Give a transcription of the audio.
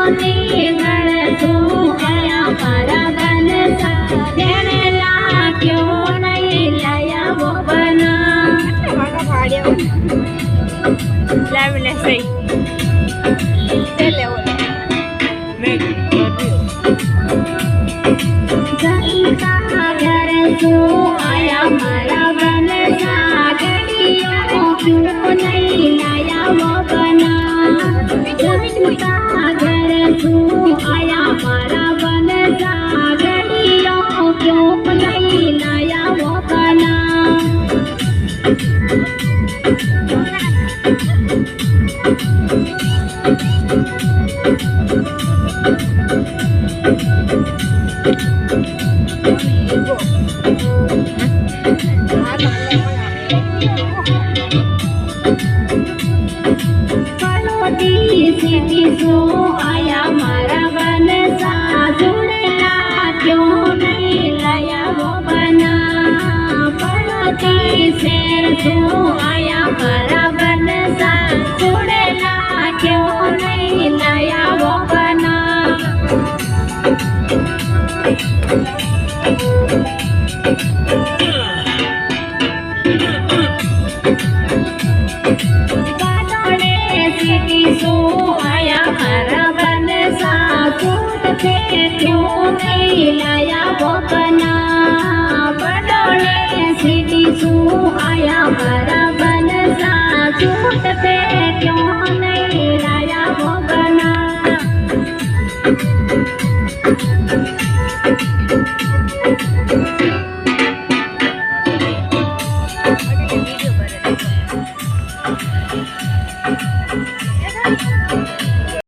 ની ઘર તું આયા મારા બન તેને લાગ્યો નહીં લાયા વો બના લાવીને સહી જનતા ઘર તું આયા મારા બન સાગરીઓ ક્યું નહીં લાયા વો બના જનતા ઘર તું આયા મારા બન સાગરીઓ ક્યું નહીં લાયા વો બના सीधी सो आया मारा बन सा जुड़ेला क्यों नहीं लाया वो बना पड़ोती शेर सो आया मारा बन सा जुड़ेला क्यों नहीं लाया वो बना सो आया मारा बन सा छूट पे क्यों नहीं लाया वो बना बड़ोले सीधी सो आया मारा बन सा छूट पे क्यों नहीं लाया वो बना